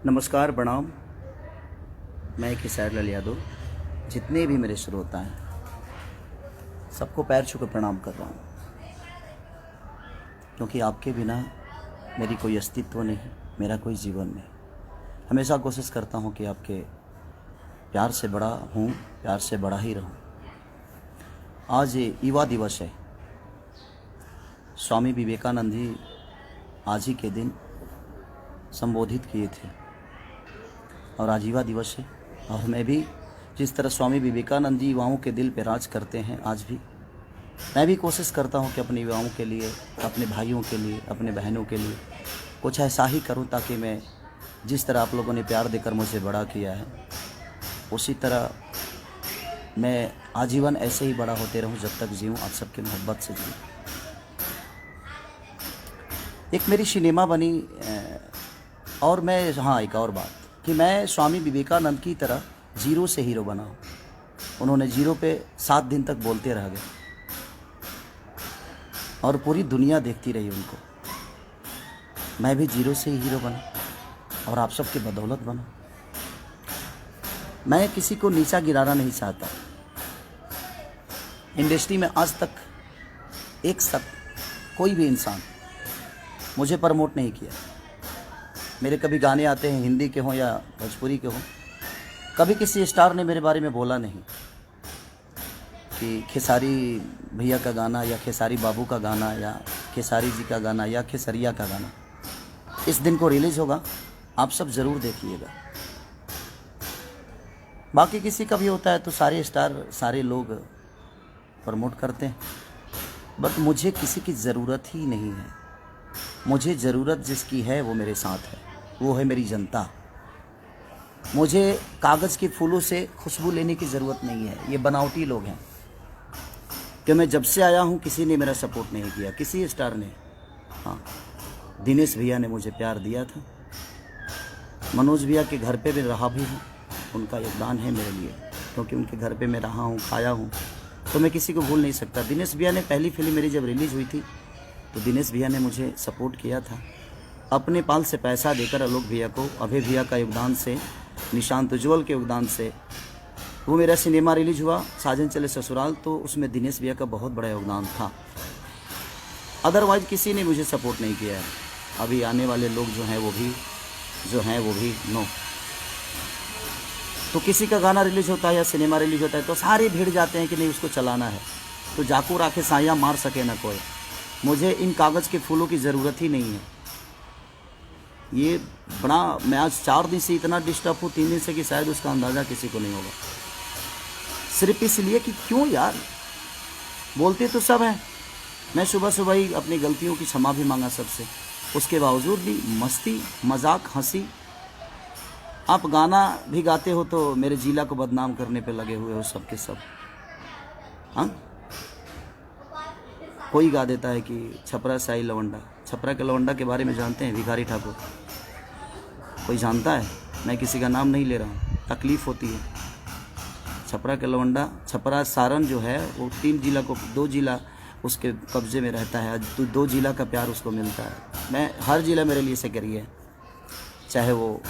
नमस्कार, प्रणाम। मैं खेसारी लाल यादव। जितने भी मेरे श्रोता हैं सबको पैर छू कर प्रणाम कर रहा हूँ, क्योंकि आपके बिना मेरी कोई अस्तित्व नहीं, मेरा कोई जीवन नहीं। हमेशा कोशिश करता हूँ कि आपके प्यार से बड़ा हूँ, प्यार से बड़ा ही रहूँ। आज ये युवा दिवस है। स्वामी विवेकानंद जी आज ही के दिन संबोधित किए थे और आज युवा दिवस है। और मैं भी जिस तरह स्वामी विवेकानंद जी युवाओं के दिल पे राज करते हैं, आज भी मैं भी कोशिश करता हूं कि अपने युवाओं के लिए, अपने भाइयों के लिए, अपने बहनों के लिए कुछ ऐसा ही करूं, ताकि मैं जिस तरह आप लोगों ने प्यार देकर मुझे बड़ा किया है, उसी तरह मैं आजीवन ऐसे ही बड़ा होते रहूं, जब तक जीऊँ आप सबकी मोहब्बत से जीऊँ। एक मेरी सिनेमा बनी और मैं एक और बात कि मैं स्वामी विवेकानंद की तरह जीरो से हीरो बना हूँ। उन्होंने जीरो पे 7 दिन तक बोलते रह गए और पूरी दुनिया देखती रही उनको। मैं भी जीरो से ही हीरो बना और आप सबके बदौलत बना। मैं किसी को नीचा गिराना नहीं चाहता। इंडस्ट्री में आज तक कोई भी इंसान मुझे प्रमोट नहीं किया। मेरे कभी गाने आते हैं, हिंदी के हों या भोजपुरी के हों, कभी किसी स्टार ने मेरे बारे में बोला नहीं कि खेसारी भैया का गाना या खेसारी बाबू का गाना या खेसारी जी का गाना या खेसरिया का गाना इस दिन को रिलीज़ होगा, आप सब ज़रूर देखिएगा। बाकी किसी का भी होता है तो सारे स्टार, सारे लोग प्रमोट करते हैं, बट मुझे किसी की ज़रूरत ही नहीं है। मुझे ज़रूरत जिसकी है वो मेरे साथ है, वो है मेरी जनता। मुझे कागज़ के फूलों से खुशबू लेने की ज़रूरत नहीं है। ये बनावटी लोग हैं कि मैं जब से आया हूँ किसी ने मेरा सपोर्ट नहीं किया, किसी स्टार ने। हाँ, दिनेश भैया ने मुझे प्यार दिया था। मनोज भैया के घर पे भी रहा भी हूँ, उनका योगदान है मेरे लिए, क्योंकि उनके घर पे मैं रहा हूँ, खाया हूँ, तो मैं किसी को भूल नहीं सकता। दिनेश भैया ने पहली फिल्म मेरी जब रिलीज़ हुई थी तो दिनेश भैया ने मुझे सपोर्ट किया था अपने पाल से पैसा देकर। आलोक भैया को, अभय भैया का योगदान से, निशांत उज्ज्वल के योगदान से वो मेरा सिनेमा रिलीज हुआ साजन चले ससुराल, तो उसमें दिनेश भैया का बहुत बड़ा योगदान था। अदरवाइज किसी ने मुझे सपोर्ट नहीं किया है। अभी आने वाले लोग जो हैं वो भी नो। तो किसी का गाना रिलीज होता है या सिनेमा रिलीज होता है तो सारे भिड़ जाते हैं कि नहीं उसको चलाना है, तो जाकू राखे साया मार सके ना कोई। मुझे इन कागज़ के फूलों की ज़रूरत ही नहीं है। ये बड़ा, मैं आज 4 दिन से इतना डिस्टर्ब हूँ, 3 दिन से, कि शायद उसका अंदाज़ा किसी को नहीं होगा। सिर्फ इसलिए कि क्यों यार, बोलते तो सब हैं। मैं सुबह सुबह ही अपनी गलतियों की क्षमा भी मांगा सबसे, उसके बावजूद भी मस्ती, मजाक, हंसी। आप गाना भी गाते हो तो मेरे जिला को बदनाम करने पे लगे हुए हो सब के सब। हाँ, कोई गा देता है कि छपरा साई लवंडा। छपरा के लवंडा के बारे में जानते हैं? भिखारी ठाकुर। कोई जानता है? मैं किसी का नाम नहीं ले रहा हूँ, तकलीफ़ होती है। छपरा के लवंडा, छपरा सारण जो है वो 3 जिला को, 2 जिला उसके कब्जे में रहता है। तो 2 जिला का प्यार उसको मिलता है। मैं, हर जिला मेरे लिए से करिए, चाहे वो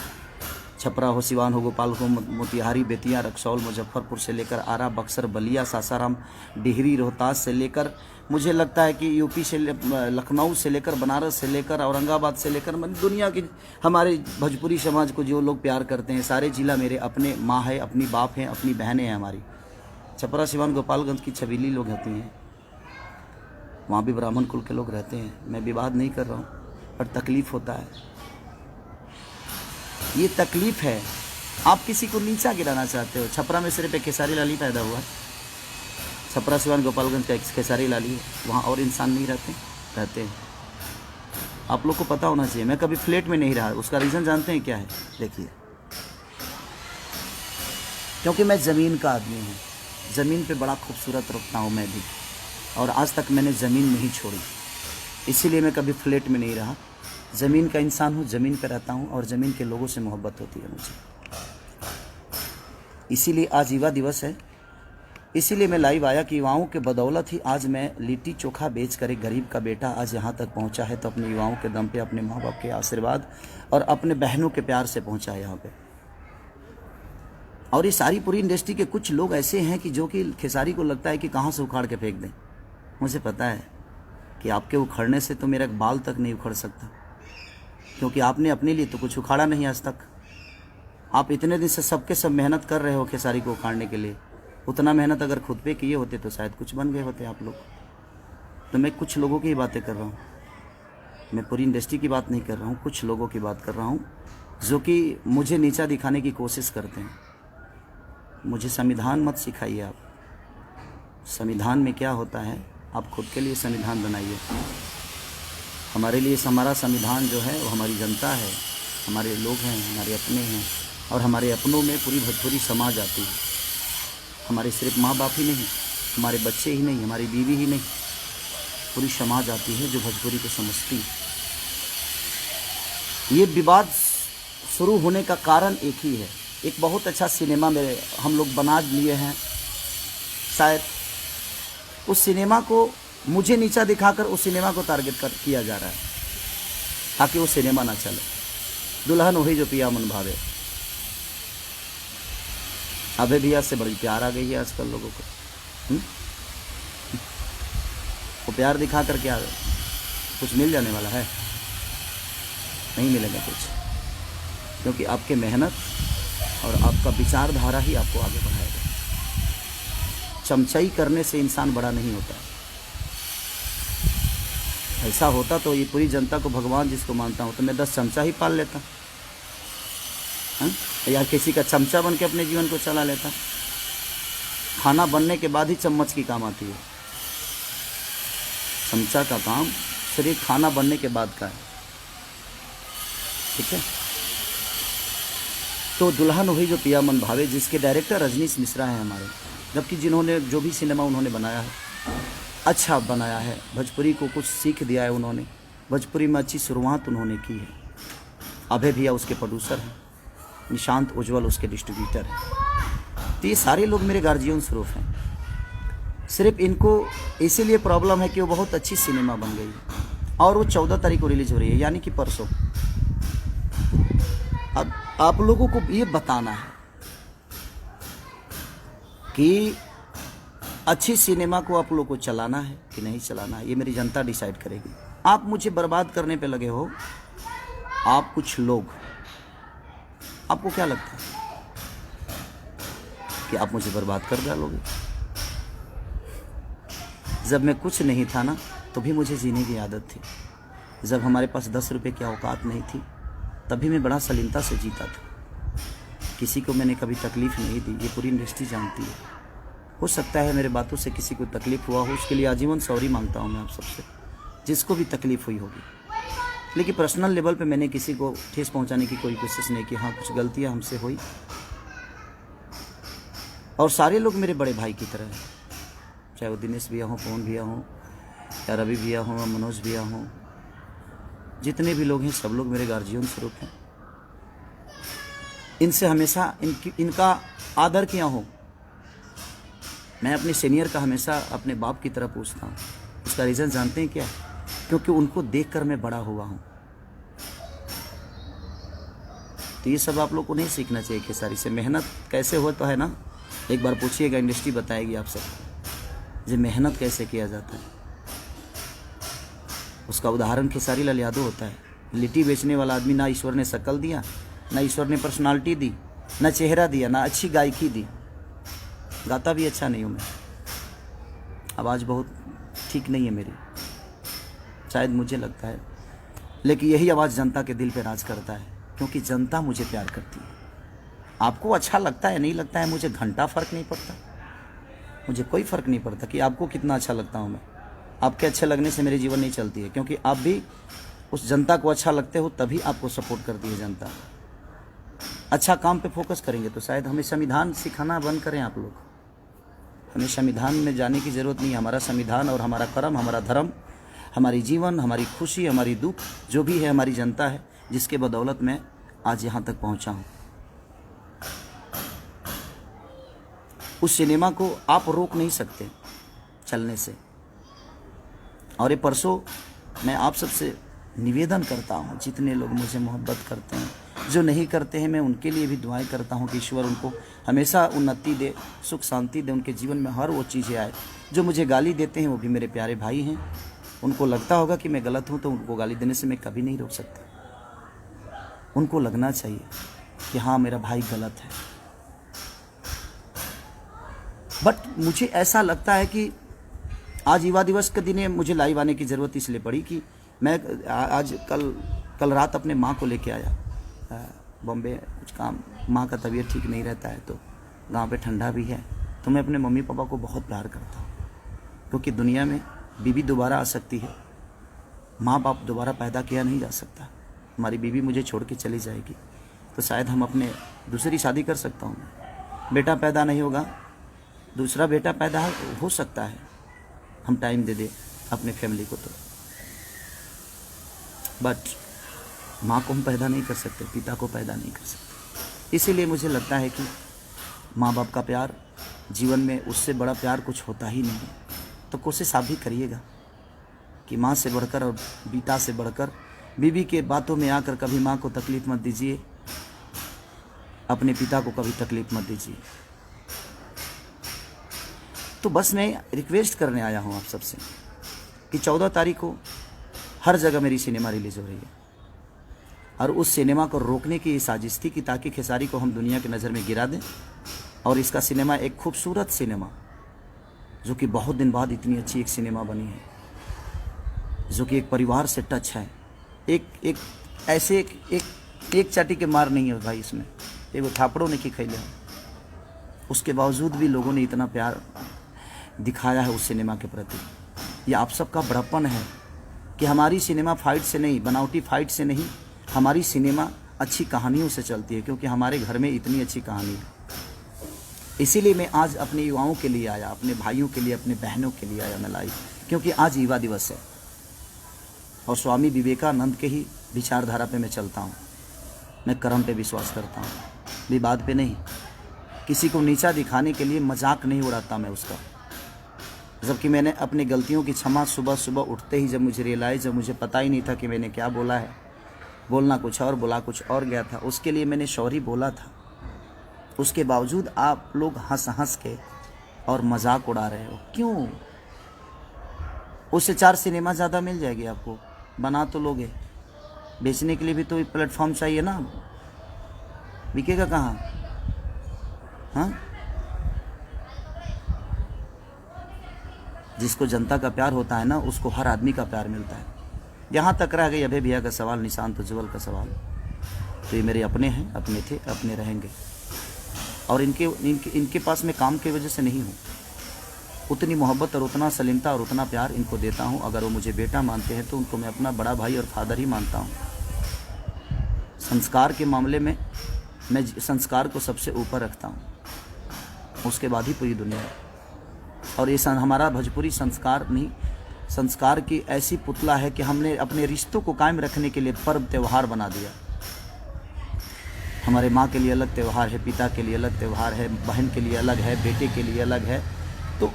छपरा हो, सिवान हो, गोपाल हो, मोतिहारी, बेतिया, रक्सौल, मुजफ्फरपुर से लेकर आरा, बक्सर, बलिया, सासाराम, डिहरी, रोहतास से लेकर, मुझे लगता है कि यूपी से, लखनऊ से लेकर, बनारस से लेकर, औरंगाबाद से लेकर, दुनिया की हमारे भोजपुरी समाज को जो लोग प्यार करते हैं, सारे जिला मेरे अपने माँ है, अपनी बाप हैं, अपनी बहनें हैं हमारी। छपरा, सिवान, गोपालगंज की छबीली लोग होती हैं, वहाँ भी ब्राह्मण कुल के लोग रहते हैं। मैं विवाद नहीं कर रहा हूँ, पर तकलीफ़ होता है। ये तकलीफ़ है। आप किसी को नीचा गिराना चाहते हो। छपरा में सिर्फ एक खेसारी लाल ही पैदा हुआ है। छपरा, सिवान, गोपालगंज का एक खेसारी लाल ही है, वहाँ और इंसान नहीं रहते हैं। आप लोग को पता होना चाहिए। मैं कभी फ्लैट में नहीं रहा। उसका रीज़न जानते हैं क्या है? देखिए, क्योंकि मैं ज़मीन का आदमी हूँ। ज़मीन पे बड़ा खूबसूरत रखता हूँ मैं भी, और आज तक मैंने ज़मीन नहीं छोड़ी। इसीलिए मैं कभी फ्लैट में नहीं रहा। ज़मीन का इंसान हूँ, ज़मीन पे रहता हूँ और ज़मीन के लोगों से मोहब्बत होती है मुझे। इसीलिए आज युवा दिवस है। इसीलिए मैं लाइव आया कि युवाओं के बदौलत ही आज मैं लिट्टी चोखा बेच कर एक गरीब का बेटा आज यहाँ तक पहुँचा है, तो अपने युवाओं के दम पे, अपने माँ बाप के आशीर्वाद और अपने बहनों के प्यार से पहुँचा है यहाँ पे। और ये सारी पूरी इंडस्ट्री के कुछ लोग ऐसे हैं कि जो कि खेसारी को लगता है कि कहाँ से उखाड़ के फेंक दें। मुझे पता है कि आपके उखड़ने से तो मेरा बाल तक नहीं उखड़ सकता, क्योंकि आपने अपने लिए तो कुछ उखाड़ा नहीं आज तक। आप इतने दिन से सबके सब मेहनत कर रहे हो खेसारी को उखाड़ने के लिए, उतना मेहनत अगर खुद पे किए होते तो शायद कुछ बन गए होते आप लोग। तो मैं कुछ लोगों की ही बातें कर रहा हूँ, मैं पूरी इंडस्ट्री की बात नहीं कर रहा हूँ, कुछ लोगों की बात कर रहा हूँ जो कि मुझे नीचा दिखाने की कोशिश करते हैं। मुझे संविधान मत सिखाइए आप, संविधान में क्या होता है आप खुद के लिए संविधान बनाइए। हमारे लिए हमारा संविधान जो है वो हमारी जनता है, हमारे लोग हैं, हमारे अपने हैं, और हमारे अपनों में पूरी भोजपुरी समाज आती है। हमारे सिर्फ माँ बाप ही नहीं, हमारे बच्चे ही नहीं, हमारी बीवी ही नहीं, पूरी समाज आती है जो भोजपुरी को समझती है। ये विवाद शुरू होने का कारण एक ही है, एक बहुत अच्छा सिनेमा मेरे हम लोग बना लिए हैं, शायद उस सिनेमा को मुझे नीचा दिखाकर उस सिनेमा को टारगेट किया जा रहा है ताकि वो सिनेमा ना चले। दुल्हन वही जो पिया मन भावे, अबे भैया से बड़ी प्यार आ गई है आजकल लोगों को। वो प्यार दिखा कर क्या कुछ मिल जाने वाला है? नहीं मिलेगा कुछ, क्योंकि आपके मेहनत और आपका विचारधारा ही आपको आगे बढ़ाएगा। चमचाई करने से इंसान बड़ा नहीं होता। ऐसा होता तो ये पूरी जनता को भगवान जिसको मानता हूँ तो मैं 10 चमचा ही पाल लेता, या किसी का चमचा बन के अपने जीवन को चला लेता। खाना बनने के बाद ही चम्मच की काम आती है, चमचा का काम सिर्फ खाना बनने के बाद का है, ठीक है। तो दुल्हन वही जो पिया मन भावे, जिसके डायरेक्टर रजनीश मिश्रा हैं हमारे, जबकि जिन्होंने जो भी सिनेमा उन्होंने बनाया है अच्छा बनाया है, भोजपुरी को कुछ सीख दिया है उन्होंने, भोजपुरी में अच्छी शुरुआत उन्होंने की है। अभय भैया उसके प्रोड्यूसर हैं, निशांत उज्ज्वल उसके डिस्ट्रीब्यूटर हैं। तो ये सारे लोग मेरे गार्जियन स्वरूप हैं। सिर्फ इनको इसीलिए प्रॉब्लम है कि वो बहुत अच्छी सिनेमा बन गई है और वो 14 तारीख को रिलीज हो रही है, यानी कि परसों। अब आप लोगों को ये बताना है कि अच्छी सिनेमा को आप लोगों को चलाना है कि नहीं चलाना है, ये मेरी जनता डिसाइड करेगी। आप मुझे बर्बाद करने पे लगे हो, आप कुछ लोग, आपको क्या लगता है कि आप मुझे बर्बाद कर डालोगे? जब मैं कुछ नहीं था ना, तो भी मुझे जीने की आदत थी। जब हमारे पास 10 रुपए की औकात नहीं थी, तभी मैं बड़ा सलीमता से जीता था। किसी को मैंने कभी तकलीफ़ नहीं दी, ये पूरी इंडस्ट्री जानती है। हो सकता है मेरे बातों से किसी को तकलीफ़ हुआ हो, उसके लिए आजीवन सॉरी मांगता हूँ मैं आप सबसे, जिसको भी तकलीफ़ हुई होगी। लेकिन पर्सनल लेवल पे मैंने किसी को ठेस पहुंचाने की कोई कोशिश नहीं की। हाँ, कुछ गलतियां हमसे हुई, और सारे लोग मेरे बड़े भाई की तरह हैं, चाहे वो दिनेश भैया हों, पवन भैया हों, या रवि भैया हों, मनोज भैया हों, जितने भी लोग हैं सब लोग मेरे गार्जियन स्वरूप हैं। इनसे हमेशा इनका आदर किया हो। मैं अपने सीनियर का हमेशा अपने बाप की तरह पूछता हूँ। उसका रीज़न जानते हैं क्या? क्योंकि उनको देखकर मैं बड़ा हुआ हूँ। तो ये सब आप लोग को नहीं सीखना चाहिए खेसारी से। मेहनत कैसे हो तो है ना, एक बार पूछिएगा, इंडस्ट्री बताएगी आप सबको जो मेहनत कैसे किया जाता है। उसका उदाहरण खेसारी लाल यादव होता है। लिट्टी बेचने वाला आदमी, ना ईश्वर ने शक्ल दिया, ना ईश्वर ने पर्सनालिटी दी, ना चेहरा दिया, ना अच्छी गायकी दी। गाता भी अच्छा नहीं हूँ मैं, आवाज़ बहुत ठीक नहीं है मेरी, शायद मुझे लगता है, लेकिन यही आवाज़ जनता के दिल पे राज करता है, क्योंकि जनता मुझे प्यार करती है। आपको अच्छा लगता है नहीं लगता है, मुझे घंटा फ़र्क नहीं पड़ता, मुझे कोई फ़र्क नहीं पड़ता कि आपको कितना अच्छा लगता हूँ मैं। आपके अच्छे लगने से मेरे जीवन नहीं चलती है, क्योंकि आप भी उस जनता को अच्छा लगते हो, तभी आपको सपोर्ट करती है जनता। अच्छा काम पे फोकस करेंगे तो शायद हमें संविधान सिखाना बंद करें आप लोग। हमें संविधान में जाने की ज़रूरत नहीं है। हमारा संविधान और हमारा कर्म, हमारा धर्म, हमारी जीवन, हमारी खुशी, हमारी दुख, जो भी है हमारी जनता है, जिसके बदौलत मैं आज यहाँ तक पहुँचा हूँ। उस सिनेमा को आप रोक नहीं सकते चलने से। और ये परसों मैं आप सबसे निवेदन करता हूँ, जितने लोग मुझे मोहब्बत करते हैं, जो नहीं करते हैं, मैं उनके लिए भी दुआएं करता हूँ कि ईश्वर उनको हमेशा उन्नति दे, सुख शांति दे, उनके जीवन में हर वो चीज़ें आए। जो मुझे गाली देते हैं वो भी मेरे प्यारे भाई हैं, उनको लगता होगा कि मैं गलत हूँ, तो उनको गाली देने से मैं कभी नहीं रोक सकता। उनको लगना चाहिए कि हाँ मेरा भाई गलत है। बट मुझे ऐसा लगता है कि आज युवा दिवस के दिन मुझे लाइव आने की ज़रूरत इसलिए पड़ी कि मैं आज कल रात अपने माँ को लेके आया बॉम्बे, कुछ काम, माँ का तबीयत ठीक नहीं रहता है, तो गांव पे ठंडा भी है। तो मैं अपने मम्मी पापा को बहुत प्यार करता हूँ, क्योंकि दुनिया में बीवी दोबारा आ सकती है, माँ बाप दोबारा पैदा किया नहीं जा सकता। हमारी बीवी मुझे छोड़ के चली जाएगी तो शायद हम अपने दूसरी शादी कर सकता हूँ, बेटा पैदा नहीं होगा, दूसरा बेटा पैदा हो सकता है, हम टाइम दे दे अपने फैमिली को। तो बट माँ को हम पैदा नहीं कर सकते, पिता को पैदा नहीं कर सकते। इसीलिए मुझे लगता है कि माँ बाप का प्यार जीवन में, उससे बड़ा प्यार कुछ होता ही नहीं है। तो कोशिश आप भी करिएगा कि माँ से बढ़कर और पिता से बढ़कर बीवी के बातों में आकर कभी माँ को तकलीफ़ मत दीजिए, अपने पिता को कभी तकलीफ़ मत दीजिए। तो बस मैं रिक्वेस्ट करने आया हूँ आप सबसे कि 14 तारीख को हर जगह मेरी सिनेमा रिलीज़ हो रही है, और उस सिनेमा को रोकने की साजिश थी कि ताकि खेसारी को हम दुनिया की नज़र में गिरा दें। और इसका सिनेमा एक खूबसूरत सिनेमा, जो कि बहुत दिन बाद इतनी अच्छी एक सिनेमा बनी है, जो कि एक परिवार से टच है। एक ऐसे एक चाटी के मार नहीं है भाई इसमें, एक थापड़ों ने की खैले, उसके बावजूद भी लोगों ने इतना प्यार दिखाया है उस सिनेमा के प्रति। ये आप सबका बड़प्पन है कि हमारी सिनेमा फाइट से नहीं, बनावटी फाइट से नहीं, हमारी सिनेमा अच्छी कहानियों से चलती है, क्योंकि हमारे घर में इतनी अच्छी कहानी है। इसीलिए मैं आज अपने युवाओं के लिए आया, अपने भाइयों के लिए, अपने बहनों के लिए आया मैं लाइव, क्योंकि आज युवा दिवस है और स्वामी विवेकानंद के ही विचारधारा पे मैं चलता हूँ। मैं कर्म पे विश्वास करता हूँ, विवाद पे नहीं। किसी को नीचा दिखाने के लिए मजाक नहीं उड़ाता मैं उसका। जबकि मैंने अपनी गलतियों की क्षमा सुबह सुबह उठते ही, जब मुझे रियलाइज़, जब मुझे पता ही नहीं था कि मैंने क्या बोला है, बोलना कुछ और, बोला कुछ और गया था, उसके लिए मैंने सॉरी बोला था। उसके बावजूद आप लोग हंस हंस के और मजाक उड़ा रहे हो, क्यों? उससे 4 सिनेमा ज़्यादा मिल जाएगी आपको, बना तो लोगे, बेचने के लिए भी तो प्लेटफॉर्म चाहिए ना, बिकेगा कहाँ? हाँ, जिसको जनता का प्यार होता है ना, उसको हर आदमी का प्यार मिलता है। यहाँ तक रह गई अभय भैया का सवाल, निशांत उज्ज्वल का सवाल, तो ये मेरे अपने हैं, अपने थे, अपने रहेंगे। और इनके पास मैं काम की वजह से नहीं हूँ, उतनी मोहब्बत और उतना सलीमता और उतना प्यार इनको देता हूँ। अगर वो मुझे बेटा मानते हैं तो उनको मैं अपना बड़ा भाई और फादर ही मानता हूँ। संस्कार के मामले में मैं संस्कार को सबसे ऊपर रखता हूँ, उसके बाद ही पूरी दुनिया। और ये हमारा भोजपुरी संस्कार नहीं, संस्कार की ऐसी पुतला है कि हमने अपने रिश्तों को कायम रखने के लिए पर्व त्यौहार बना दिया। हमारे माँ के लिए अलग त्यौहार है, पिता के लिए अलग त्यौहार है, बहन के लिए अलग है, बेटे के लिए अलग है। तो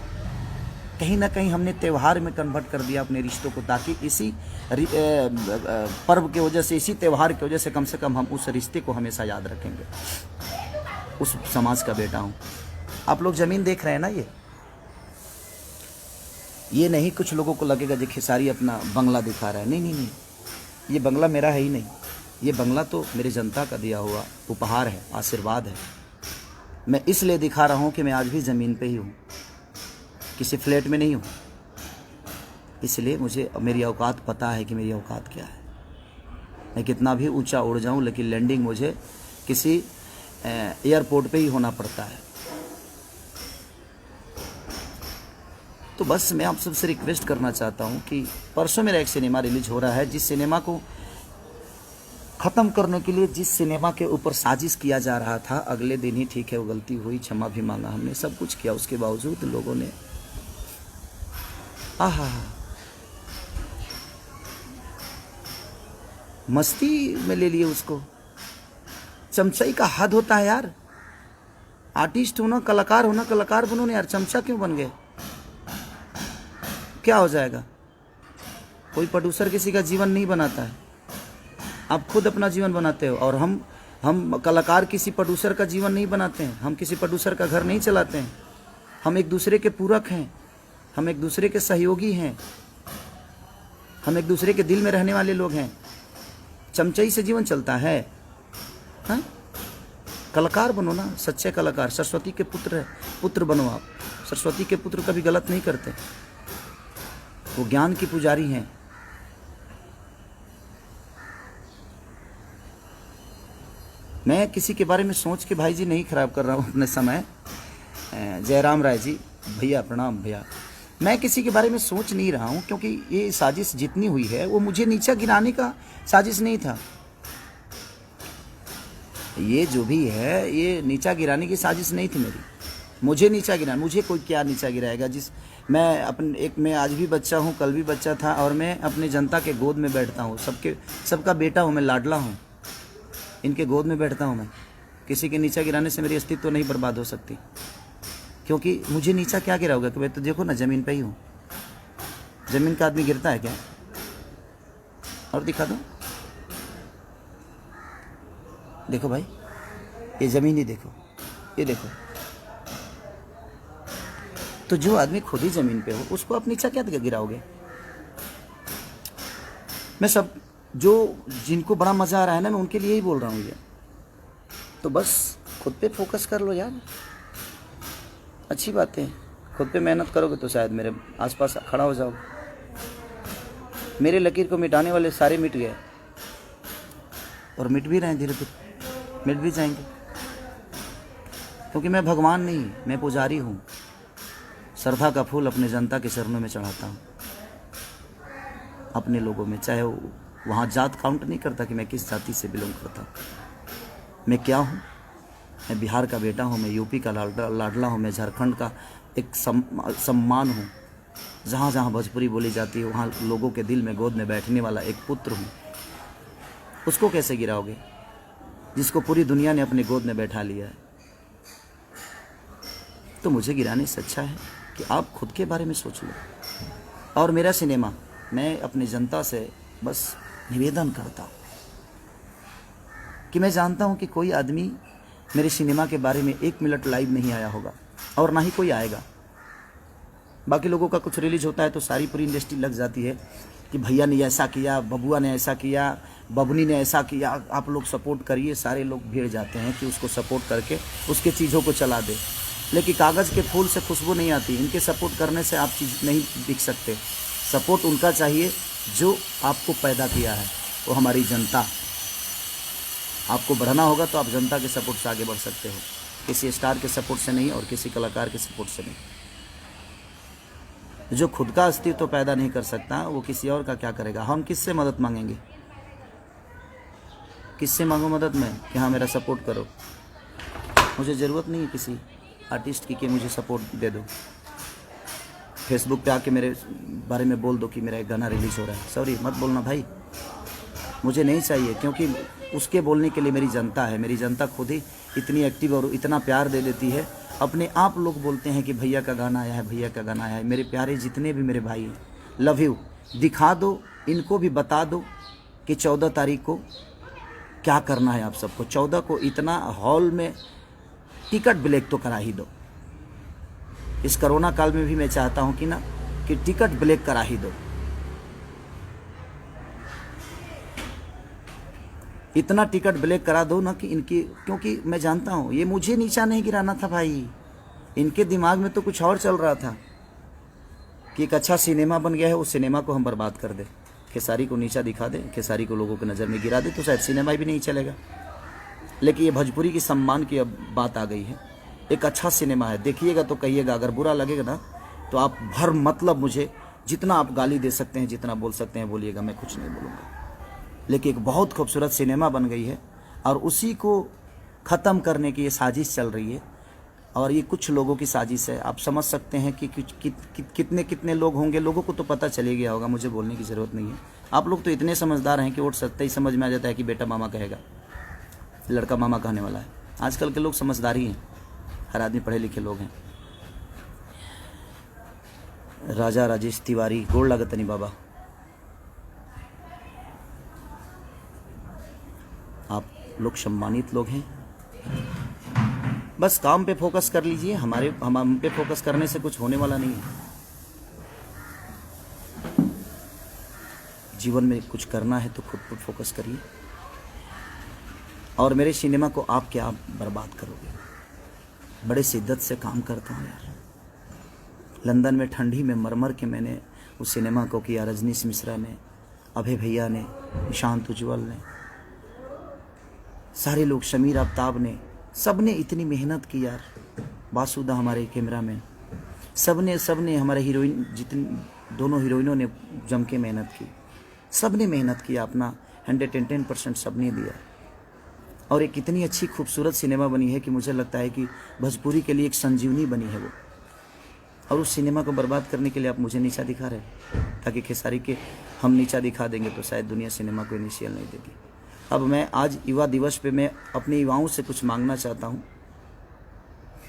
कहीं ना कहीं हमने त्यौहार में कन्वर्ट कर दिया अपने रिश्तों को, ताकि इसी पर्व की वजह से, इसी त्यौहार की वजह से कम हम उस रिश्ते को हमेशा याद रखेंगे। उस समाज का बेटा हूँ। आप लोग ज़मीन देख रहे हैं ना, ये नहीं कुछ लोगों को लगेगा जो खेसारी अपना बंगला दिखा रहा है। नहीं, ये बंगला मेरा है ही नहीं, ये बंगला तो मेरे जनता का दिया हुआ उपहार है, आशीर्वाद है। मैं इसलिए दिखा रहा हूँ कि मैं आज भी ज़मीन पे ही हूँ, किसी फ्लैट में नहीं हूँ। इसलिए मुझे मेरी औकात पता है कि मेरी औकात क्या है। मैं कितना भी ऊंचा उड़ जाऊँ, लेकिन लैंडिंग मुझे किसी एयरपोर्ट पे ही होना पड़ता है। तो बस मैं आप सबसे रिक्वेस्ट करना चाहता हूँ कि परसों मेरा एक सिनेमा रिलीज हो रहा है, जिस सिनेमा को ख़त्म करने के लिए, जिस सिनेमा के ऊपर साजिश किया जा रहा था, अगले दिन ही, ठीक है वो गलती हुई, क्षमा भी मांगा हमने, सब कुछ किया, उसके बावजूद लोगों ने मस्ती में ले लिए उसको। चमचई का हद होता है यार, आर्टिस्ट होना, कलाकार होना, कलाकार बनो ना यार, चमचा क्यों बन गए? क्या हो जाएगा? कोई प्रोड्यूसर किसी का जीवन नहीं बनाता है, आप खुद अपना जीवन बनाते हो। और हम कलाकार किसी प्रोड्यूसर का जीवन नहीं बनाते हैं, हम किसी प्रोड्यूसर का घर नहीं चलाते हैं। हम एक दूसरे के पूरक हैं, हम एक दूसरे के सहयोगी हैं, हम एक दूसरे के दिल में रहने वाले लोग हैं। चमचाई से जीवन चलता है? हाँ, कलाकार बनो ना, सच्चे कलाकार। सरस्वती के पुत्र बनो आप। सरस्वती के पुत्र कभी गलत नहीं करते, वो ज्ञान की पुजारी हैं। मैं किसी के बारे में सोच के भाई जी नहीं खराब कर रहा हूँ अपने समय। जयराम राय जी, भैया प्रणाम भैया। मैं किसी के बारे में सोच नहीं रहा हूँ, क्योंकि ये साजिश जितनी हुई है वो मुझे नीचा गिराने का साजिश नहीं था। ये जो भी है ये नीचा गिराने की साजिश नहीं थी मेरी। मुझे नीचा गिरा, मुझे कोई क्या नीचा गिराएगा? मैं आज भी बच्चा हूँ, कल भी बच्चा था, और मैं अपनी जनता के गोद में बैठता हूँ। सबका बेटा हूँ मैं, लाडला हूँ, इनके गोद में बैठता हूँ मैं। किसी के नीचा गिराने से मेरी अस्तित्व नहीं बर्बाद हो सकती, क्योंकि मुझे नीचा क्या गिराओगे? कि भाई तो देखो ना, ज़मीन पे ही हूँ। ज़मीन का आदमी गिरता है क्या? और दिखा दो, देखो भाई, ये ज़मीन ही देखो, ये देखो। तो जो आदमी खुद ही ज़मीन पे हो उसको आप नीचा क्या गिराओगे? मैं जिनको बड़ा मज़ा आ रहा है ना, मैं उनके लिए ही बोल रहा हूँ ये। तो बस खुद पे फोकस कर लो यार, अच्छी बात है। खुद पे मेहनत करोगे तो शायद मेरे आसपास खड़ा हो जाओगे। मेरे लकीर को मिटाने वाले सारे मिट गए, और मिट भी रहे हैं, धीरे धीरे मिट भी जाएंगे, क्योंकि मैं भगवान नहीं, मैं पुजारी हूँ। श्रद्धा का फूल अपने जनता के चरणों में चढ़ाता हूँ, अपने लोगों में। चाहे वहाँ जात काउंट नहीं करता कि मैं किस जाति से बिलोंग करता हूँ। मैं क्या हूँ? मैं बिहार का बेटा हूँ, मैं यूपी का लाडला हूँ, मैं झारखंड का एक सम्मान हूँ। जहाँ जहाँ भोजपुरी बोली जाती है वहाँ लोगों के दिल में गोद में बैठने वाला एक पुत्र हूँ। उसको कैसे गिराओगे जिसको पूरी दुनिया ने अपने गोद में बैठा लिया है? तो मुझे गिराने से अच्छा है कि आप खुद के बारे में सोच लो। और मेरा सिनेमा, मैं अपनी जनता से बस निवेदन करता हूँ कि मैं जानता हूँ कि कोई आदमी मेरे सिनेमा के बारे में 1 मिनट लाइव नहीं आया होगा, और ना ही कोई आएगा। बाकी लोगों का कुछ रिलीज होता है तो सारी पूरी इंडस्ट्री लग जाती है कि भैया ने ऐसा किया, बबुआ ने ऐसा किया, बबनी ने ऐसा किया, आप लोग सपोर्ट करिए। सारे लोग भीड़ जाते हैं कि उसको सपोर्ट करके उसके चीज़ों को चला दे। लेकिन कागज़ के फूल से खुशबू नहीं आती। इनके सपोर्ट करने से आप चीज़ नहीं बिक सकते। सपोर्ट उनका चाहिए जो आपको पैदा किया है, वो हमारी जनता। आपको बढ़ना होगा तो आप जनता के सपोर्ट से आगे बढ़ सकते हो, किसी स्टार के सपोर्ट से नहीं और किसी कलाकार के सपोर्ट से नहीं। जो खुद का अस्तित्व पैदा नहीं कर सकता वो किसी और का क्या करेगा? हम किससे मदद मांगेंगे? किससे मांगो मदद मैं कि हाँ मेरा सपोर्ट करो? मुझे ज़रूरत नहीं है किसी आर्टिस्ट की कि मुझे सपोर्ट दे दो। फेसबुक पे आके मेरे बारे में बोल दो कि मेरा एक गाना रिलीज़ हो रहा है। सॉरी, मत बोलना भाई, मुझे नहीं चाहिए, क्योंकि उसके बोलने के लिए मेरी जनता है। मेरी जनता खुद ही इतनी एक्टिव और इतना प्यार दे देती है। अपने आप लोग बोलते हैं कि भैया का गाना आया है, भैया का गाना आया है। मेरे प्यारे जितने भी मेरे भाई हैं, लव यू। दिखा दो, इनको भी बता दो कि 14 तारीख को क्या करना है आप सबको। 14 को इतना हॉल में टिकट ब्लैक तो करा ही दो। इस कोरोना काल में भी मैं चाहता हूँ कि टिकट ब्लैक करा ही दो। इतना टिकट ब्लैक करा दो ना कि इनकी, क्योंकि मैं जानता हूँ ये मुझे नीचा नहीं गिराना था भाई। इनके दिमाग में तो कुछ और चल रहा था कि एक अच्छा सिनेमा बन गया है, उस सिनेमा को हम बर्बाद कर दें, खेसारी को नीचा दिखा दें, खेसारी को लोगों की नज़र में गिरा दे, तो शायद सिनेमा भी नहीं चलेगा। लेकिन ये भोजपुरी की सम्मान की अब बात आ गई है। एक अच्छा सिनेमा है, देखिएगा तो कहिएगा। अगर बुरा लगेगा ना तो आप भर मतलब मुझे जितना आप गाली दे सकते हैं, जितना बोल सकते हैं बोलिएगा, मैं कुछ नहीं बोलूँगा। लेकिन एक बहुत खूबसूरत सिनेमा बन गई है और उसी को ख़त्म करने की ये साजिश चल रही है। और ये कुछ लोगों की साजिश है। आप समझ सकते हैं कि कितने लोग होंगे। लोगों को तो पता चले गया होगा, मुझे बोलने की ज़रूरत नहीं है। आप लोग तो इतने समझदार हैं कि वोट सत्ता ही समझ में आ जाता है कि बेटा मामा कहेगा, लड़का मामा कहने वाला है। आजकल के लोग समझदारी हैं, हर आदमी पढ़े लिखे लोग हैं। राजा राजेश तिवारी, गोड़ लागत नहीं बाबा, आप लोग सम्मानित लोग हैं। बस काम पे फोकस कर लीजिए, हम पे फोकस करने से कुछ होने वाला नहीं है। जीवन में कुछ करना है तो खुद पर फोकस करिए। और मेरे सिनेमा को आप क्या बर्बाद करोगे। बड़े शिद्दत से काम करता हूँ यार। लंदन में ठंडी में मर के मैंने उस सिनेमा को किया। रजनीश मिश्रा ने, अभय भैया ने, निशांत उज्ज्वल ने, सारे लोग, शमीर आफ्ताब ने, सब ने इतनी मेहनत की यार। बासुदा हमारे कैमरामैन, सब ने हमारे हीरोइन, जितनी दोनों हीरोइनों ने जम के मेहनत की। सब ने मेहनत किया, अपना 110% सब ने दिया। और एक इतनी अच्छी खूबसूरत सिनेमा बनी है कि मुझे लगता है कि भोजपुरी के लिए एक संजीवनी बनी है वो। और उस सिनेमा को बर्बाद करने के लिए आप मुझे नीचा दिखा रहे हैं, ताकि खेसारी के हम नीचा दिखा देंगे तो शायद दुनिया सिनेमा को इनिशियल नहीं देगी। अब मैं आज युवा दिवस पे मैं अपने युवाओं से कुछ मांगना चाहता हूँ।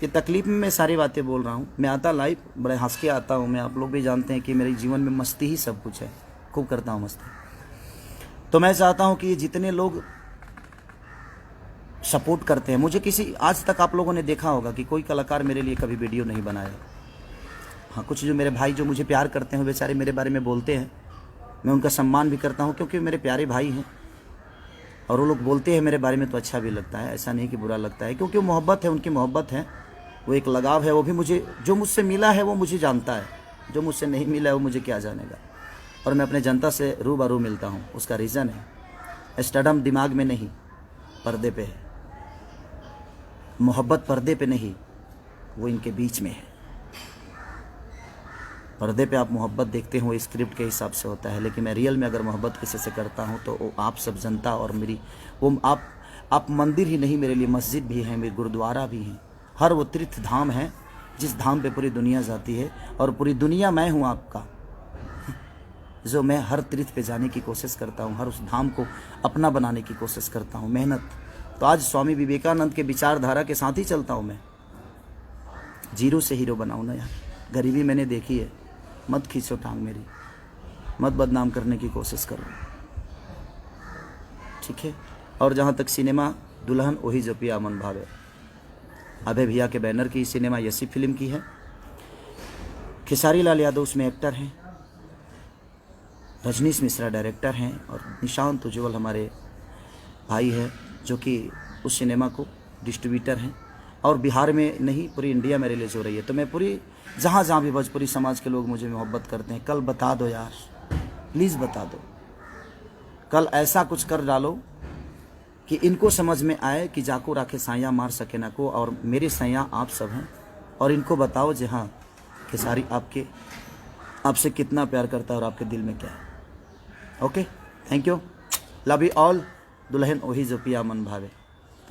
ये तकलीफ में मैं सारी बातें बोल रहा हूँ। मैं आता लाइव बड़े हंस के आता हूँ। मैं, आप लोग भी जानते हैं कि मेरे जीवन में मस्ती ही सब कुछ है, खूब करता हूँ मस्ती। तो मैं चाहता हूँ कि ये जितने लोग सपोर्ट करते हैं मुझे, किसी आज तक आप लोगों ने देखा होगा कि कोई कलाकार मेरे लिए कभी वीडियो नहीं बनाया। हाँ, कुछ जो मेरे भाई जो मुझे प्यार करते हैं बेचारे मेरे बारे में बोलते हैं, मैं उनका सम्मान भी करता हूँ क्योंकि मेरे प्यारे भाई हैं। और वो लोग बोलते हैं मेरे बारे में तो अच्छा भी लगता है, ऐसा नहीं कि बुरा लगता है, क्योंकि वो मोहब्बत है, उनकी मोहब्बत है, वो एक लगाव है। वो भी मुझे, जो मुझसे मिला है वो मुझे जानता है, जो मुझसे नहीं मिला है वो मुझे क्या जानेगा। और मैं अपने जनता से रूबरू मिलता हूँ। उसका रीज़न है स्टडम दिमाग में नहीं, पर्दे पे है। मोहब्बत पर्दे पे नहीं, वो इनके बीच में है। पर्दे पे आप मोहब्बत देखते हो, स्क्रिप्ट के हिसाब से होता है, लेकिन मैं रियल में अगर मोहब्बत किसी से करता हूँ तो वो आप सब जनता और मेरी, वो आप मंदिर ही नहीं, मेरे लिए मस्जिद भी है, मेरे गुरुद्वारा भी है। हर वो तीर्थ धाम है जिस धाम पे पूरी दुनिया जाती है, और पूरी दुनिया मैं हूँ आपका, जो मैं हर तीर्थ पे जाने की कोशिश करता हूँ, हर उस धाम को अपना बनाने की कोशिश करता हूँ। मेहनत तो आज स्वामी विवेकानंद के विचारधारा के साथ ही चलता हूँ मैं। जीरो से हीरो बनाऊँ ना यार। गरीबी मैंने देखी है, मत खींचो टांग मेरी, मत बदनाम करने की कोशिश करो, ठीक है। और जहाँ तक सिनेमा, दुल्हन वही जो पिया मन भावे, अभय भैया के बैनर की सिनेमा यसी फिल्म की है। खेसारी लाल यादव उसमें एक्टर हैं, रजनीश मिश्रा डायरेक्टर हैं, और निशांत उज्ज्वल हमारे भाई हैं जो कि उस सिनेमा को डिस्ट्रीब्यूटर हैं। और बिहार में नहीं, पूरी इंडिया मेरे लिए जो रही है। तो मैं पूरी जहाँ जहाँ भी भोजपुरी समाज के लोग मुझे मोहब्बत करते हैं, कल बता दो यार, प्लीज़ बता दो। कल ऐसा कुछ कर डालो कि इनको समझ में आए कि जाको राखे साया मार सके ना को, और मेरे सैया आप सब हैं। और इनको बताओ जी हाँ, खेसारी आपसे कितना प्यार करता है और आपके दिल में क्या है। Okay, thank you, love you all. दुल्हन वही जो पिया मन भावे,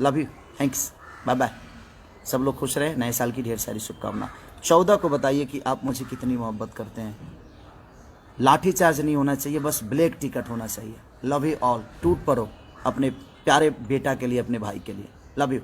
love you, thanks, bye bye. सब लोग खुश रहे, नए साल की ढेर सारी शुभकामना। 14 को बताइए कि आप मुझे कितनी मोहब्बत करते हैं। लाठी चार्ज नहीं होना चाहिए, बस ब्लैक टिकट होना चाहिए। Love you all. टूट पड़ो अपने प्यारे बेटा के लिए, अपने भाई के लिए। Love you.